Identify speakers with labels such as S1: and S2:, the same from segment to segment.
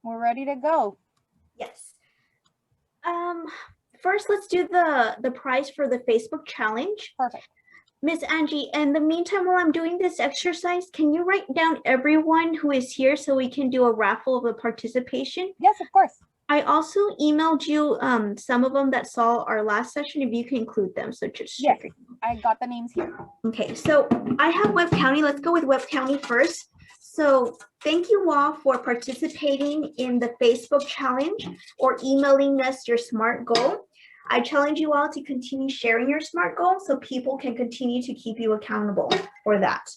S1: We're ready to go.
S2: Yes. Um, First, let's do the prize for the Facebook challenge.
S1: Perfect.
S2: Miss Angie, in the meantime, while I'm doing this exercise, can you write down everyone who is here so we can do a raffle of the participation?
S1: Yes, of course.
S2: I also emailed you some of them that saw our last session, if you can include them. So just
S1: Yes,
S2: check.
S1: I got the names here.
S2: Okay, so I have Webb County. Let's go with Webb County first. So thank you all for participating in the Facebook challenge or emailing us your SMART goal. I challenge you all to continue sharing your SMART goal so people can continue to keep you accountable for that.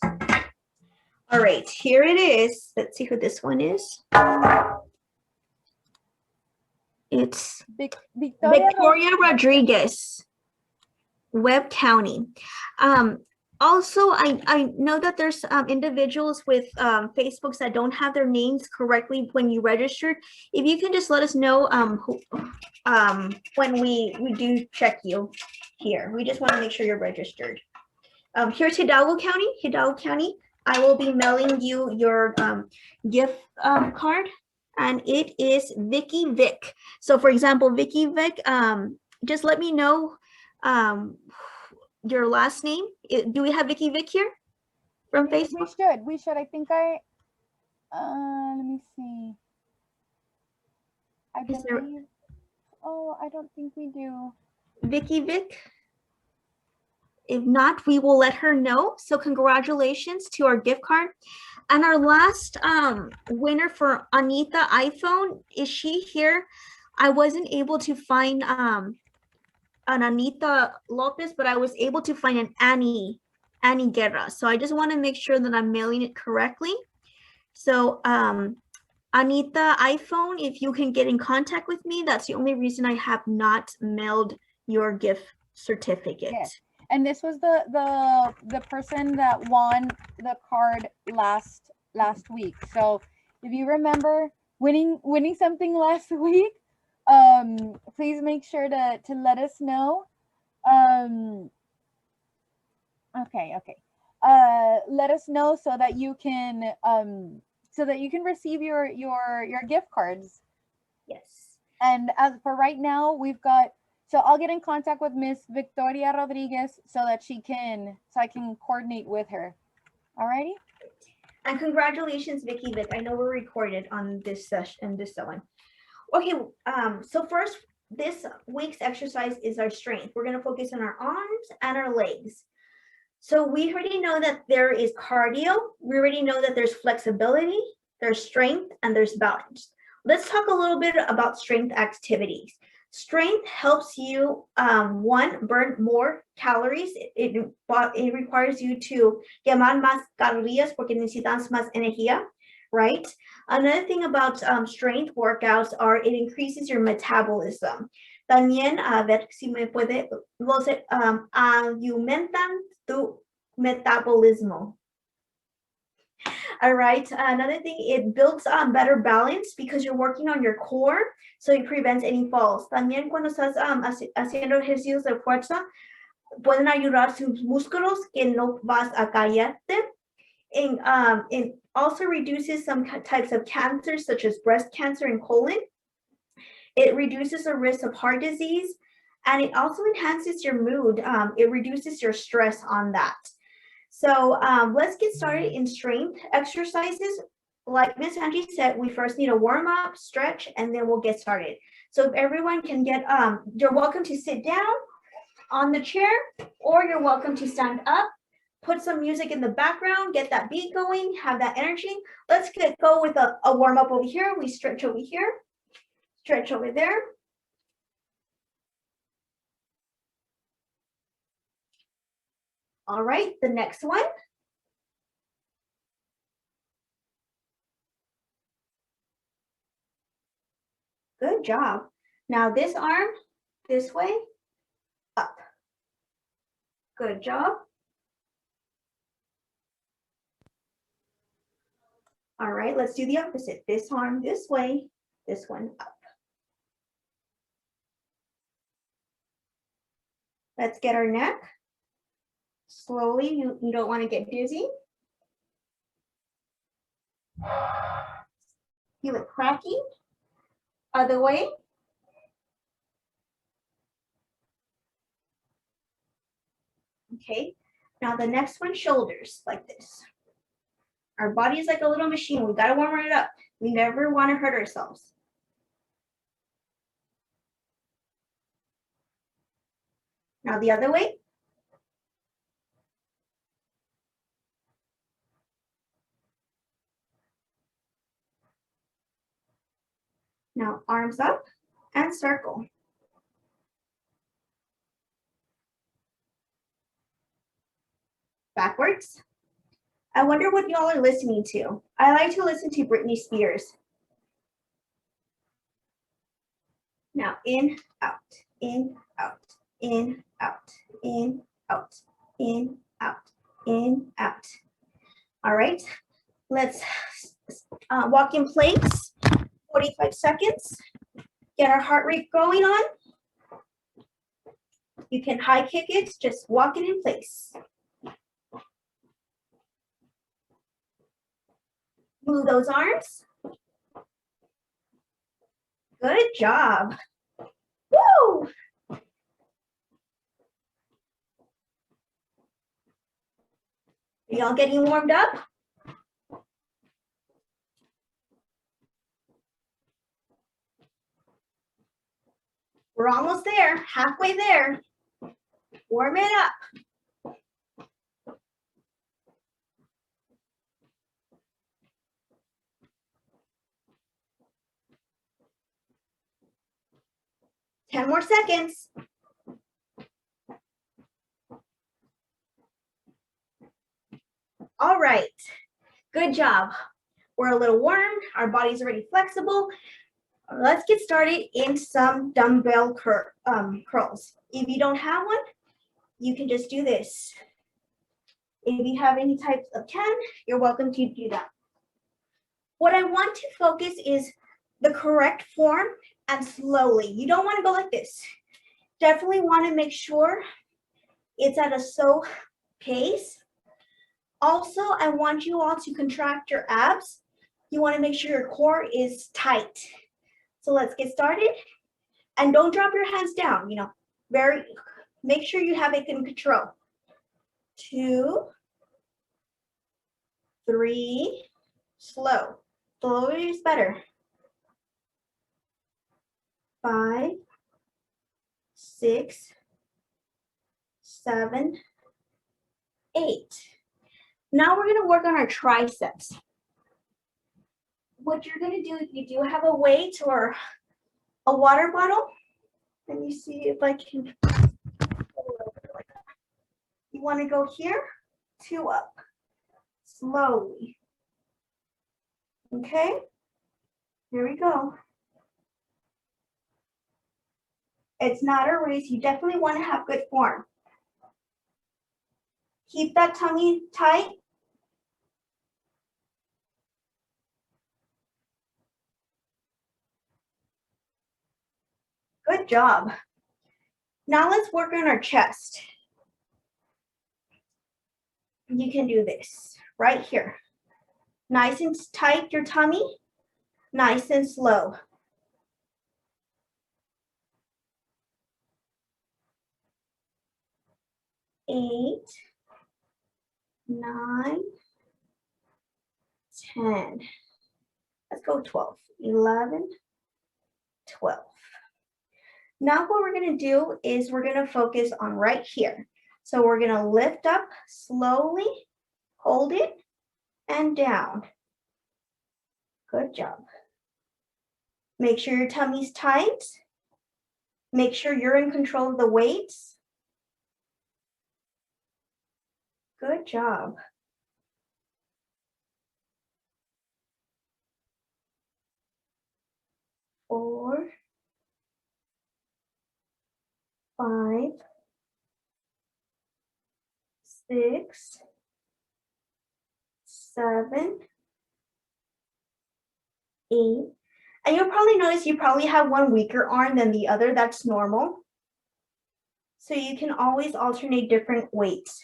S2: All right, here it is. Let's see who this one is. It's Victoria Rodriguez, Webb County. Also, I know that there's individuals with Facebooks that don't have their names correctly when you registered. If you can just let us know when we do check you here. We just want to make sure you're registered. Here's Hidalgo County. I will be mailing you your gift card, and it is Vicky Vic. So for example, Vicky Vic, just let me know your last name. Do we have Vicky Vic here from Facebook?
S1: We should. I think let me see. I believe, oh, I don't think we do.
S2: Vicky Vic? If not, we will let her know. So congratulations to our gift card. And our last winner for Anita iPhone, is she here? I wasn't able to find an Anita Lopez, but I was able to find an Annie Guerra. So I just want to make sure that I'm mailing it correctly. So Anita iPhone, if you can get in contact with me, that's the only reason I have not mailed your gift certificate.
S1: Yes. And this was the person that won the card last week. So if you remember winning something last week, please make sure to let us know. Okay. Let us know so that you can receive your gift cards.
S2: Yes.
S1: And as for right now, we've got, so I'll get in contact with Miss Victoria Rodriguez so that I can coordinate with her. Alrighty.
S2: And congratulations, Vicky Vic. I know we're recorded on this session, this one. Okay, so first, this week's exercise is our strength. We're going to focus on our arms and our legs. So we already know that there is cardio. We already know that there's flexibility, there's strength, and there's balance. Let's talk a little bit about strength activities. Strength helps you, one, burn more calories. It requires you to quemar más calorías porque necesitas más energía, right? Another thing about strength workouts are it increases your metabolism. También, a ver si me puede, aumentan tu metabolismo. All right, another thing, it builds better balance because you're working on your core, so it prevents any falls. También cuando estás haciendo ejercicios de fuerza, pueden ayudar sus músculos que no vas a caerte. And it also reduces some types of cancers such as breast cancer and colon. It reduces the risk of heart disease, and it also enhances your mood. It reduces your stress on that. So let's get started in strength exercises. Like Miss Angie said, we first need a warm up, stretch, and then we'll get started. So if everyone can get, you're welcome to sit down on the chair, or you're welcome to stand up. Put some music in the background, get that beat going, have that energy. Let's go with a warm up over here. We stretch over here, stretch over there. All right, the next one. Good job. Now this arm, this way, up. Good job. All right, let's do the opposite. This arm this way, this one up. Let's get our neck. Slowly, you don't want to get dizzy. Feel it cracking. Other way. Okay, now the next one, shoulders, like this. Our body is like a little machine. We gotta warm it up. We never want to hurt ourselves. Now the other way. Now arms up and circle. Backwards. I wonder what y'all are listening to. I like to listen to Britney Spears. Now in, out, in, out, in, out, in, out, in, out, in, out. All right, let's walk in place, 45 seconds. Get our heart rate going on. You can high kick it, just walk it in place. Move those arms. Good job. Woo! Are y'all getting warmed up? We're almost there, halfway there. Warm it up. Ten more seconds. All right, good job. We're a little warm, our body's already flexible. Let's get started in some dumbbell curls. If you don't have one, you can just do this. If you have any types of 10, you're welcome to do that. What I want to focus is the correct form and slowly. You don't want to go like this. Definitely want to make sure it's at a slow pace. Also, I want you all to contract your abs. You want to make sure your core is tight. So let's get started. And don't drop your hands down, make sure you have it in control. 2, 3, slow. Slower is better. 5, 6, 7, 8. Now we're gonna work on our triceps. What you're gonna do, if you do have a weight or a water bottle, let me see if I can. You wanna go here, 2 up, slowly. Okay, here we go. It's not a race, you definitely wanna have good form. Keep that tummy tight. Good job. Now let's work on our chest. You can do this right here. Nice and tight, your tummy. Nice and slow. 8, 9, 10. Let's go 12, 11, 12. Now what we're gonna do is we're gonna focus on right here. So we're gonna lift up slowly, hold it, and down. Good job. Make sure your tummy's tight. Make sure you're in control of the weights. Good job. Four, 5, 6, 7, 8. And you'll probably notice you probably have one weaker arm than the other. That's normal. So you can always alternate different weights.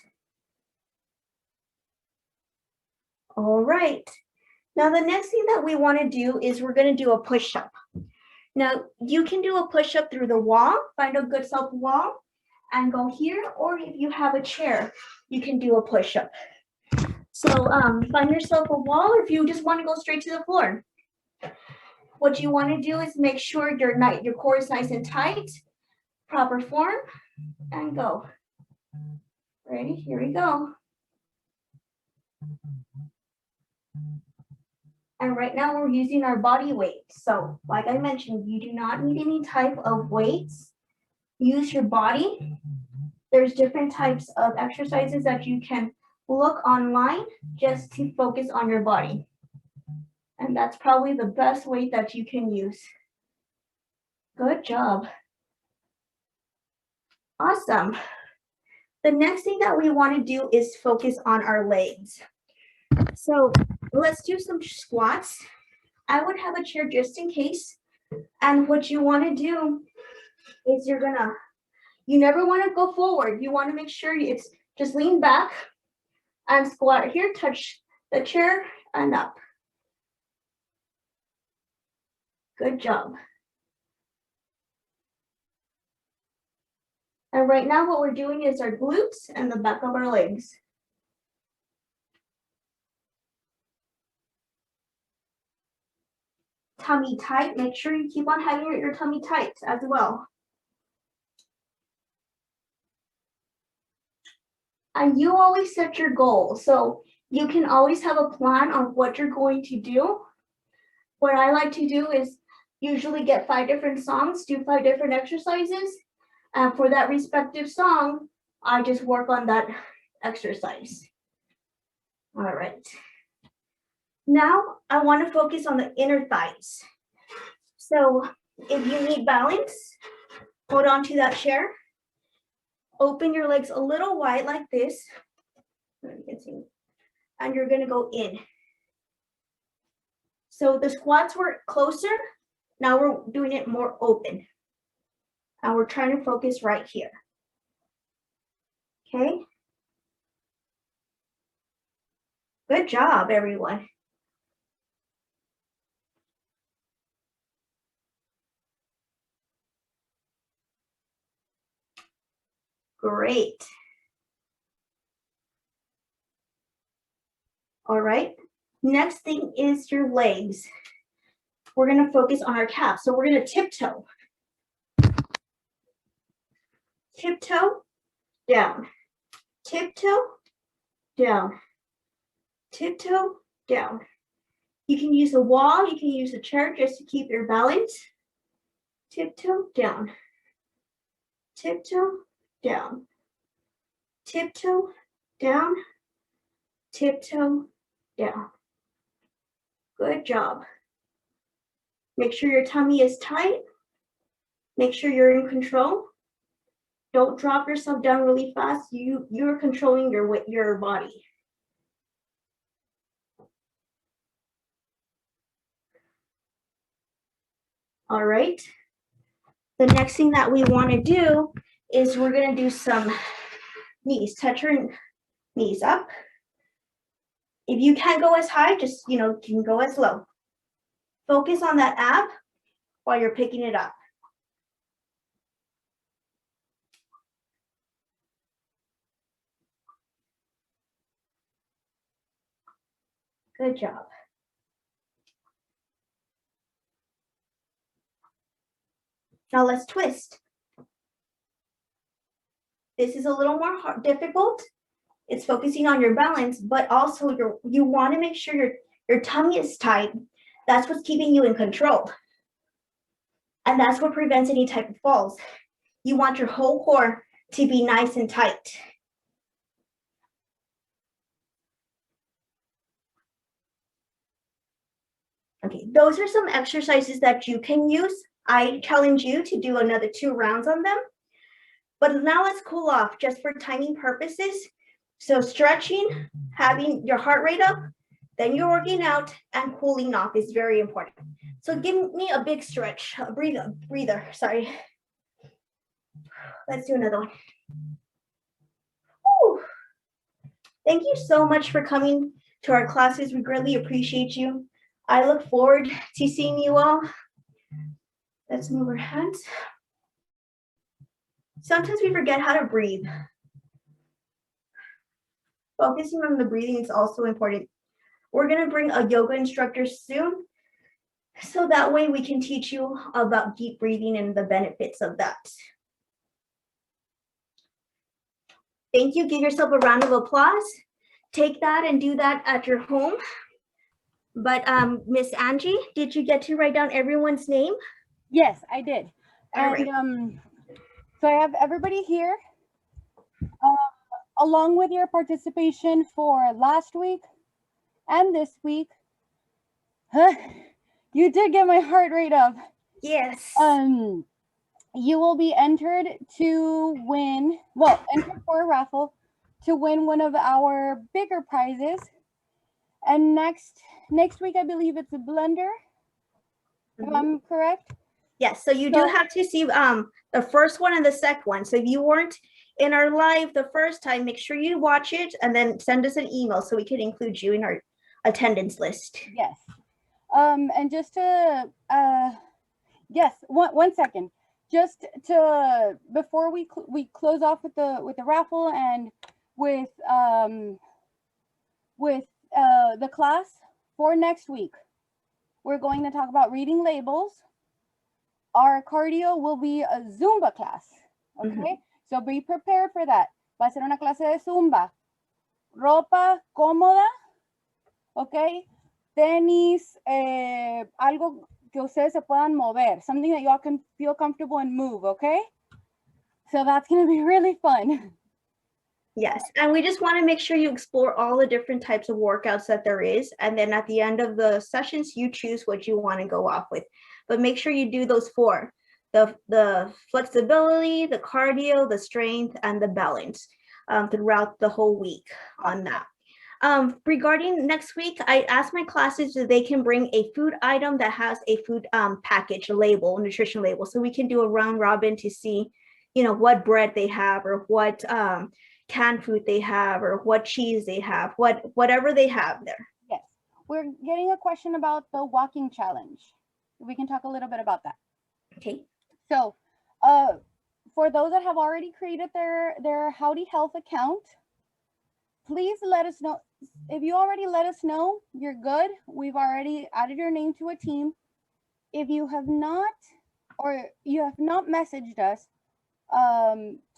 S2: All right. Now, the next thing that we want to do is we're going to do a push-up. Now, you can do a push-up through the wall, find a good soft wall, and go here, or if you have a chair, you can do a push-up. So find yourself a wall, or if you just want to go straight to the floor. What you want to do is make sure your core is nice and tight, proper form, and go. Ready? Here we go. And right now we're using our body weight. So like I mentioned, you do not need any type of weights. Use your body. There's different types of exercises that you can look online just to focus on your body. And that's probably the best weight that you can use. Good job. Awesome. The next thing that we want to do is focus on our legs. So let's do some squats. I would have a chair just in case. And what you want to do is you never want to go forward. You want to make sure it's just lean back and squat here, touch the chair and up. Good job. And right now what we're doing is our glutes and the back of our legs. Tummy tight. Make sure you keep on having your tummy tight as well. And you always set your goal. So you can always have a plan on what you're going to do. What I like to do is usually get 5 different songs, do 5 different exercises. And for that respective song, I just work on that exercise. All right. Now I want to focus on the inner thighs. So if you need balance, hold on to that chair. Open your legs a little wide like this. And you're going to go in. So the squats were closer. Now we're doing it more open. And we're trying to focus right here. Okay. Good job, everyone. Great. All right. Next thing is your legs. We're going to focus on our calves. So we're going to tiptoe. Tiptoe, down. Tiptoe, down. Tiptoe, down. You can use the wall, you can use the chair just to keep your balance. Tiptoe, down. Tiptoe, down. Tiptoe, down. Tiptoe, down. Good job. Make sure your tummy is tight. Make sure you're in control. Don't drop yourself down really fast. You're controlling your body. All right. The next thing that we want to do is we're going to do some knees. Touch your knees up. If you can't go as high, just, you can go as low. Focus on that ab while you're picking it up. Good job. Now let's twist. This is a little more difficult. It's focusing on your balance, but also you want to make sure your tummy is tight. That's what's keeping you in control. And that's what prevents any type of falls. You want your whole core to be nice and tight. Okay, those are some exercises that you can use. I challenge you to do another 2 rounds on them. But now let's cool off just for timing purposes. So stretching, having your heart rate up, then you're working out, and cooling off is very important. So give me a big stretch, a breather, sorry. Let's do another one. Whew. Thank you so much for coming to our classes. We greatly appreciate you. I look forward to seeing you all. Let's move our hands. Sometimes we forget how to breathe. Focusing on the breathing is also important. We're going to bring a yoga instructor soon, so that way we can teach you about deep breathing and the benefits of that. Thank you. Give yourself a round of applause. Take that and do that at your home. But Miss Angie, did you get to write down everyone's name?
S1: Yes, I did.
S2: All
S1: And
S2: right.
S1: so I have everybody here, along with your participation for last week and this week. Huh, you did get my heart rate up.
S2: Yes.
S1: You will be entered to win, well, entered for a raffle to win one of our bigger prizes. And next week, I believe it's a blender, if I'm correct.
S2: Yes, so you do have to see the first one and the second one. So if you weren't in our live the first time, make sure you watch it and then send us an email so we can include you in our attendance list.
S1: Yes. And just to, yes, one second. Just to, before we close off with the raffle and with the class for next week, we're going to talk about reading labels. Our cardio will be a Zumba class, okay? So be prepared for that. Va a ser una clase de Zumba. Ropa cómoda, okay? Tenis, algo que ustedes se puedan mover, something that y'all can feel comfortable and move, okay? So that's gonna be really fun.
S2: Yes, and we just want to make sure you explore all the different types of workouts that there is, and then at the end of the sessions, you choose what you want to go off with. But make sure you do those four: the flexibility, the cardio, the strength, and the balance throughout the whole week on that. Regarding next week, I asked my classes if they can bring a food item that has a food package, a label, nutrition label, so we can do a round robin to see, you know, what bread they have or what canned food they have or what cheese they have, whatever they have there.
S1: Yes, we're getting a question about the walking challenge. We can talk a little bit about that.
S2: Okay.
S1: So, for those that have already created their Howdy Health account, please let us know. If you already let us know, you're good. We've already added your name to a team. If you have not, or you have not messaged us,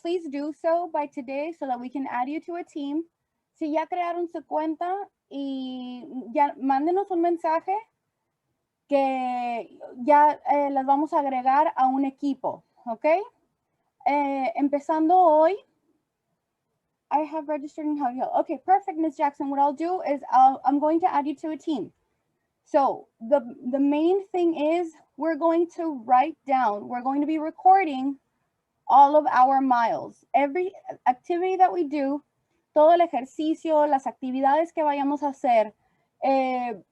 S1: please do so by today so that we can add you to a team. Si ya crearon su cuenta y ya mándenos un mensaje que ya las vamos a agregar a un equipo, ¿ok? Empezando hoy, I have registered in Howdy Health. Okay, perfect, Ms. Jackson. What I'll do is I'm going to add you to a team. So the main thing is we're going to write down, we're going to be recording all of our miles. Every activity that we do, todo el ejercicio, las actividades que vayamos a hacer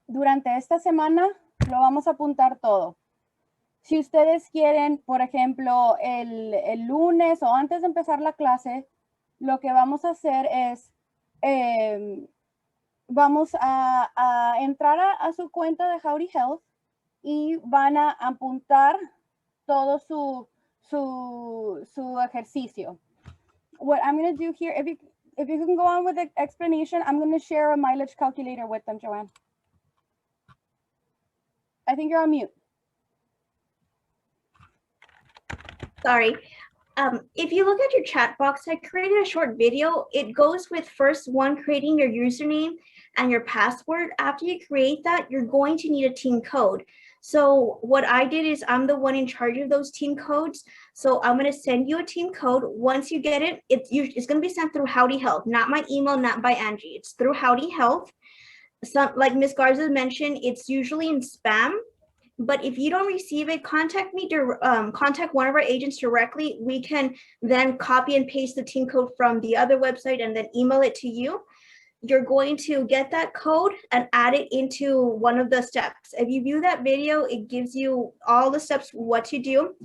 S1: durante esta semana, lo vamos a apuntar todo. Si ustedes quieren, por ejemplo, el lunes o antes de empezar la clase, lo que vamos a hacer es, vamos a entrar a su cuenta de Howdy Health y van a apuntar todo su ejercicio. What I'm going to do here, if you can go on with the explanation, I'm going to share a mileage calculator with them, Joanne. I think you're on mute.
S2: Sorry. If you look at your chat box, I created a short video. It goes with first one, creating your username and your password. After you create that, you're going to need a team code. So what I did is I'm the one in charge of those team codes. So I'm going to send you a team code. Once you get it, it's going to be sent through Howdy Health, not my email, not by Angie. It's through Howdy Health. So, like Ms. Garza mentioned, it's usually in spam. But if you don't receive it, contact me, contact one of our agents directly. We can then copy and paste the team code from the other website and then email it to you. You're going to get that code and add it into one of the steps. If you view that video, it gives you all the steps, what to do.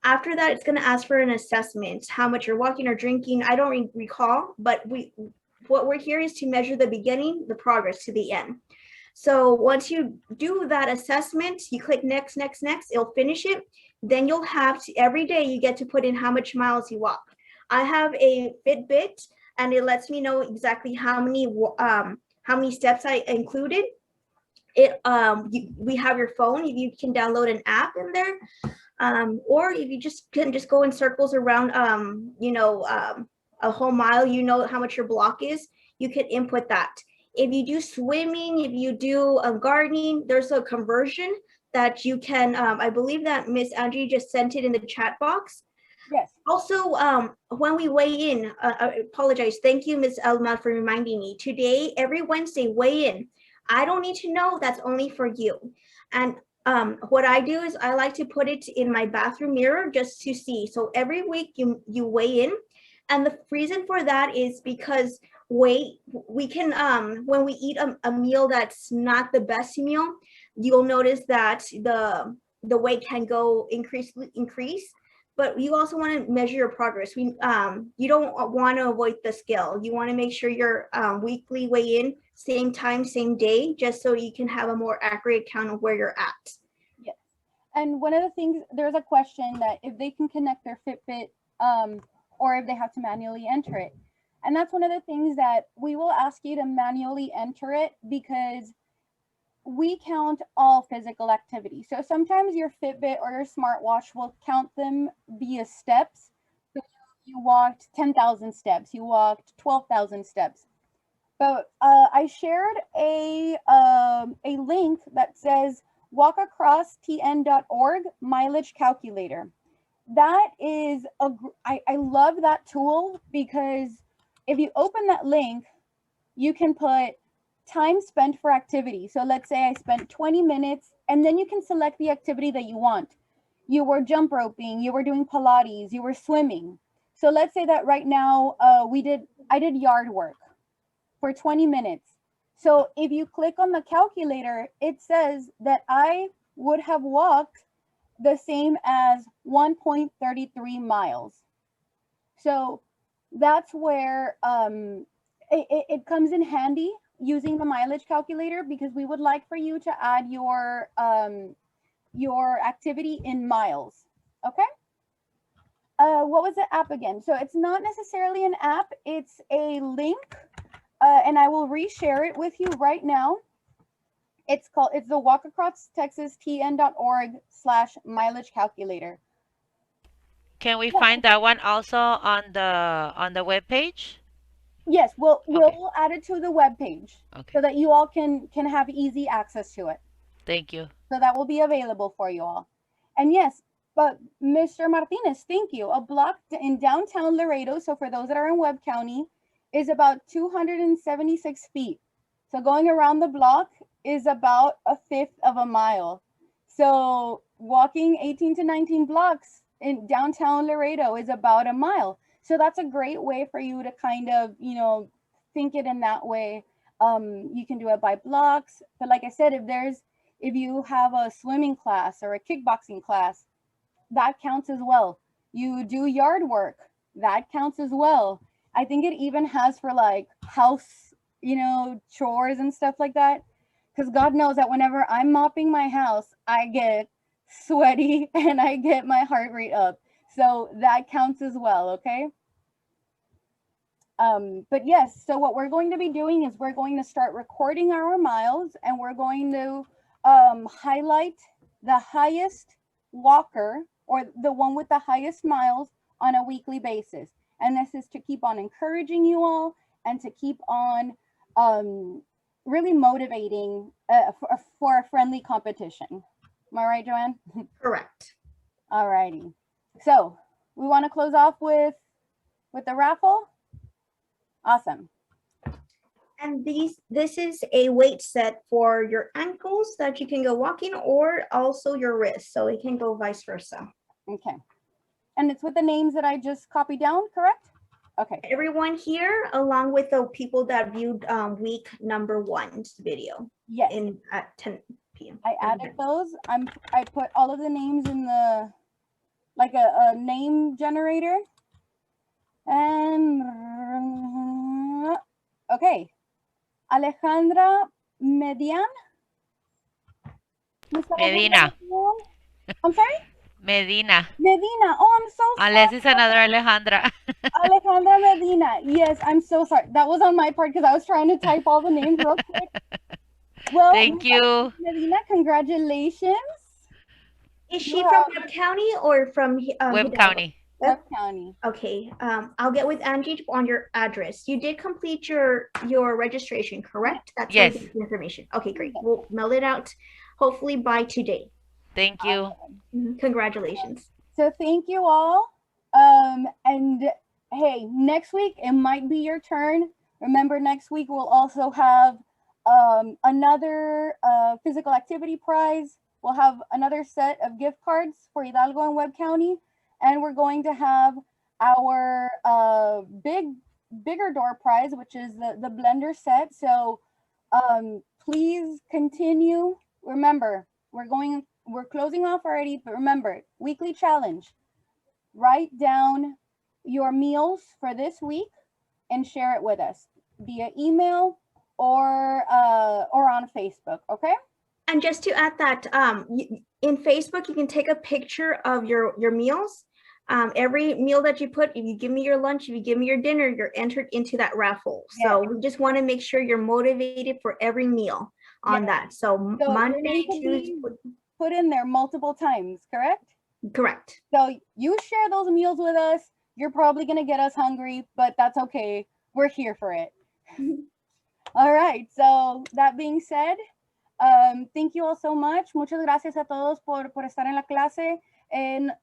S2: After that, it's going to ask for an assessment, how much you're walking or drinking. I don't recall, but what we're here is to measure the beginning, the progress to the end. So once you do that assessment, you click next, next, next, it'll finish it. Then you'll have to, every day you get to put in how much miles you walk. I have a Fitbit and it lets me know exactly how many steps I included. We have your phone, you can download an app in there, or if you just can just go in circles around a whole mile, you know how much your block is, you can input that. If you do swimming, if you do gardening, there's a conversion that you can, I believe that Miss Angie just sent it in the chat box.
S1: Yes.
S2: Also, when we weigh in, I apologize. Thank you, Ms. Elma, for reminding me. Today, every Wednesday, weigh in. I don't need to know. That's only for you. And what I do is I like to put it in my bathroom mirror just to see. So every week you weigh in. And the reason for that is because we can, when we eat a meal that's not the best meal, you'll notice that the weight can go increase, but you also want to measure your progress. You don't want to avoid the scale. You want to make sure your weekly weigh in, same time, same day, just so you can have a more accurate count of where you're at.
S1: Yes. And one of the things, there's a question that if they can connect their Fitbit, or if they have to manually enter it. And that's one of the things that we will ask you to manually enter it, because we count all physical activity. So sometimes your Fitbit or your smartwatch will count them via steps. So you walked 10,000 steps, you walked 12,000 steps. But I shared a link that says walkacrosstn.org mileage calculator. That is I love that tool, because if you open that link, you can put time spent for activity. So let's say I spent 20 minutes, and then you can select the activity that you want. You were jump roping, you were doing Pilates, you were swimming. So let's say that right now I did yard work for 20 minutes. So if you click on the calculator, it says that I would have walked the same as 1.33 miles. So that's where it comes in handy using the mileage calculator, because we would like for you to add your activity in miles. Okay. What was the app again? So it's not necessarily an app, it's a link, and I will reshare it with you right now. It's the walkacrosstexastn.org/mileage calculator.
S3: Can we find that one also on the web page?
S1: Yes, we'll add it to the web page, so that you all can have easy access to it.
S3: Thank you.
S1: So that will be available for you all. And yes, but Mr. Martinez, thank you. A block in downtown Laredo, so for those that are in Webb County, is about 276 feet. So going around the block is about a fifth of a mile. So walking 18 to 19 blocks in downtown Laredo is about a mile. So that's a great way for you to kind of, think it in that way. You can do it by blocks. But like I said, if you have a swimming class or a kickboxing class, that counts as well. You do yard work, that counts as well. I think it even has for like house, chores and stuff like that. Because God knows that whenever I'm mopping my house, I get sweaty and I get my heart rate up. So that counts as well, okay? But yes, so what we're going to be doing is we're going to start recording our miles, and we're going to highlight the highest walker, or the one with the highest miles, on a weekly basis. And this is to keep on encouraging you all, and to keep on really motivating for a friendly competition. Am I right, Joanne?
S2: Correct.
S1: All righty. So we want to close off with the raffle. Awesome.
S2: And this is a weight set for your ankles that you can go walking, or also your wrists, so it can go vice versa.
S1: Okay. And it's with the names that I just copied down, correct? Okay.
S2: Everyone here, along with the people that viewed week number 1's video.
S1: Yes.
S2: At 10 p.m.
S1: I added those. I put all of the names in the, like a name generator. And okay. Alejandra Median. ¿Me está
S3: Medina.
S1: oyendo? I'm sorry?
S3: Medina.
S1: Medina. Oh, I'm so
S3: Unless
S1: sorry.
S3: it's another Alejandra.
S1: Alejandra Medina. Yes, I'm so sorry. That was on my part because I was trying to type all the names real quick. Well,
S3: Thank you.
S1: Medina, congratulations.
S2: Is
S1: You
S2: she
S1: have-
S2: from Webb County or from
S3: Webb
S2: Hidalgo?
S3: County.
S1: Webb County.
S2: Okay, I'll get with Angie on your address. You did complete your registration, correct? That's where you
S3: Yes.
S2: get the information. Okay, great. We'll mail it out hopefully by today.
S3: Thank you.
S2: Congratulations.
S1: So thank you all. And hey, next week it might be your turn. Remember, next week we'll also have another physical activity prize. We'll have another set of gift cards for Hidalgo and Webb County, and we're going to have our bigger door prize, which is the blender set. So please continue. Remember, we're closing off already, but remember, weekly challenge. Write down your meals for this week and share it with us via email or on Facebook, okay?
S2: And just to add that, in Facebook, you can take a picture of your meals. Every meal that you put, if you give me your lunch, if you give me your dinner, you're entered into that raffle. So we just want to make sure you're motivated for every meal on that. So Monday, Tuesday.
S1: Put in there multiple times, correct?
S2: Correct.
S1: So you share those meals with us. You're probably going to get us hungry, but that's okay. We're here for it. All right. So that being said, thank you all so much. Muchas gracias a todos por estar en la clase.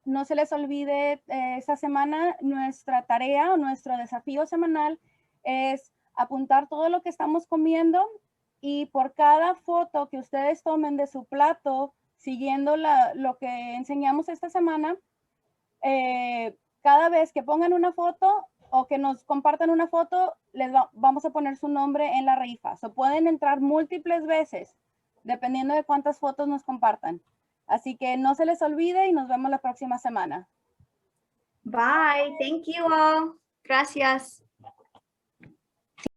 S1: No se les olvide, esta semana nuestra tarea o nuestro desafío semanal es apuntar todo lo que estamos comiendo y por cada foto que ustedes tomen de su plato, siguiendo lo que enseñamos esta semana, cada vez que pongan una foto o que nos compartan una foto, vamos a poner su nombre en la rifa. So pueden entrar múltiples veces, dependiendo de cuántas fotos nos compartan. Así que no se les olvide y nos vemos la próxima semana.
S2: Bye. Thank you all. Gracias.